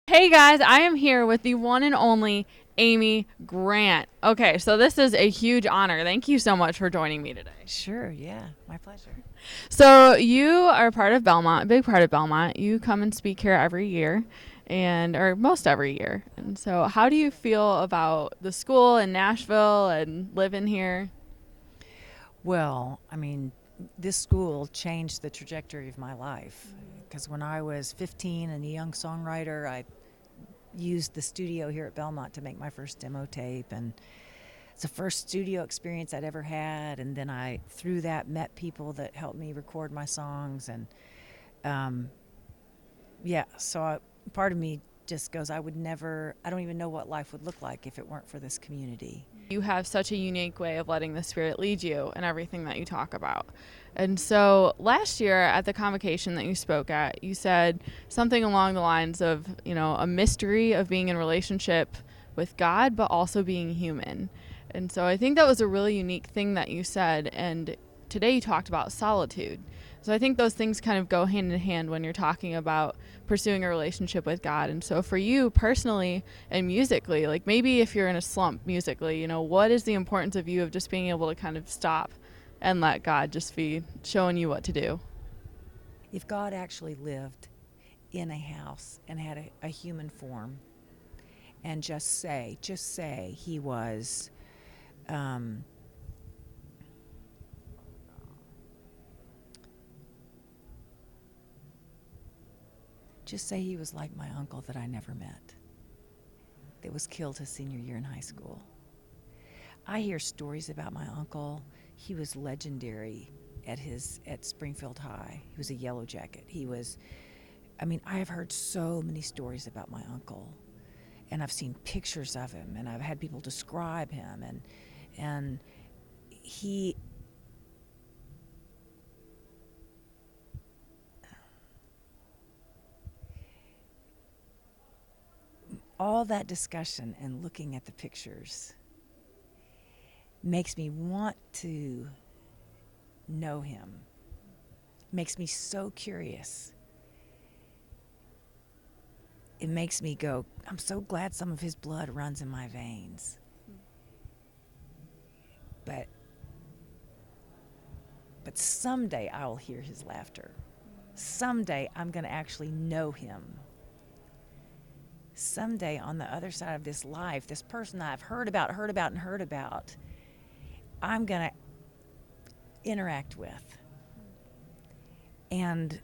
Hey guys, I am here with the one and only Amy Grant. Okay, so this is a huge honor. Thank you so much for joining me today. Sure, yeah, my pleasure. So, you are part of Belmont, a big part of Belmont. You come and speak here every year and or most every year. And so, how do you feel about the school in Nashville and living here? Well, I mean, this school changed the trajectory of my life because when I was 15 and a young songwriter, I used the studio here at Belmont to make my first demo tape. And it's the first studio experience I'd ever had. And then I, through that, met people that helped me record my songs. And um, yeah, so part of me just goes, I don't even know what life would look like if it weren't for this community. You have such a unique way of letting the spirit lead you in everything that you talk about. And so last year at the convocation that you spoke at, you said something along the lines of, a mystery of being in relationship with God, but also being human. And so I think that was a really unique thing that you said. And today you talked about solitude. So I think those things kind of go hand in hand when you're talking about pursuing a relationship with God. And so for you personally and musically, like maybe if you're in a slump musically, what is the importance of you of just being able to kind of stop and let God just be showing you what to do? If God actually lived in a house and had a human form, and just say he was um, just say he was like my uncle that I never met, that was killed his senior year in high school. I hear stories about my uncle. He was legendary at Springfield High. He was a yellow jacket. I have heard so many stories about my uncle, and I've seen pictures of him, and I've had people describe him, and he all that discussion and looking at the pictures makes me want to know him, makes me so curious. It makes me go, I'm so glad some of his blood runs in my veins. But but someday I'll hear his laughter. Someday I'm going to actually know him. Someday on the other side of this life, this person I've heard about, I'm going to interact with. And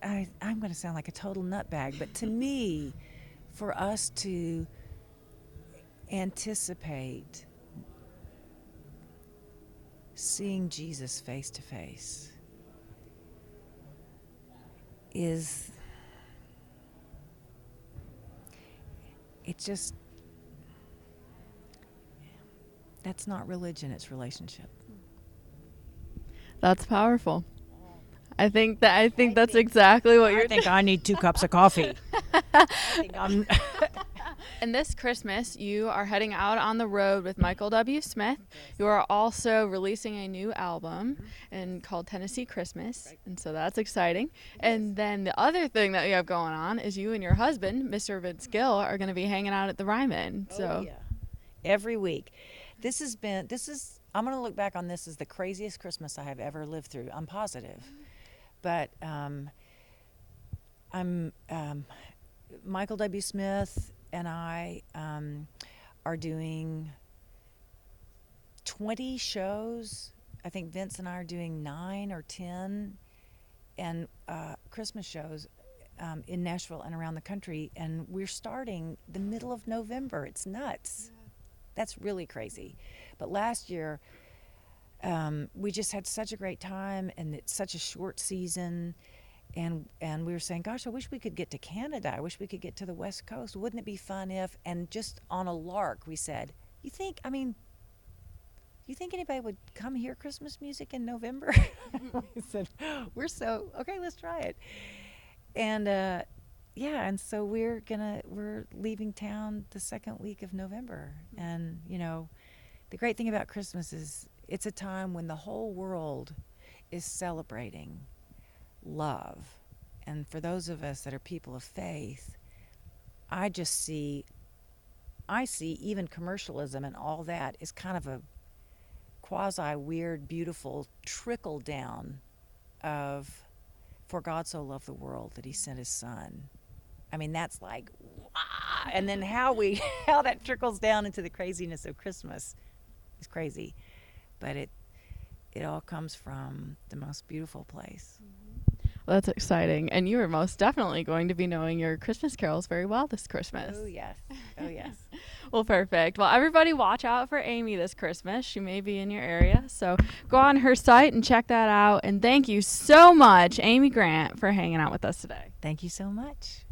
I'm going to sound like a total nutbag, but to me, for us to anticipate seeing Jesus face to face is, it's just, that's not religion, it's relationship. That's powerful. I think that's exactly what I you're think I need 2 cups of coffee. I think I'm. And this Christmas, you are heading out on the road with Michael W. Smith. You are also releasing a new album and called Tennessee Christmas, and so that's exciting. And then the other thing that you have going on is you and your husband, Mr. Vince Gill, are going to be hanging out at the Ryman. Oh, So yeah. Every week. I'm going to look back on this as the craziest Christmas I have ever lived through. I'm positive. But I'm Michael W. Smith and I are doing 20 shows. I think Vince and I are doing 9 or 10 and Christmas shows in Nashville and around the country. And we're starting the middle of November. It's nuts. That's really crazy. But last year, we just had such a great time, and it's such a short season. And we were saying, gosh, I wish we could get to Canada. I wish we could get to the West Coast. Wouldn't it be fun if? And just on a lark, we said, you think anybody would come hear Christmas music in November? We said, okay, let's try it. And yeah, and so we're leaving town the second week of November. And the great thing about Christmas is it's a time when the whole world is celebrating love And for those of us that are people of faith, I see even commercialism and all that is kind of a quasi weird, beautiful trickle down of for God so loved the world that he sent his son. I mean, that's like, wow. And then how that trickles down into the craziness of Christmas is crazy. But it all comes from the most beautiful place. Well, that's exciting. And you are most definitely going to be knowing your Christmas carols very well this Christmas. Oh, yes. Oh, yes. Well, perfect. Well, everybody watch out for Amy this Christmas. She may be in your area. So go on her site and check that out. And thank you so much, Amy Grant, for hanging out with us today. Thank you so much.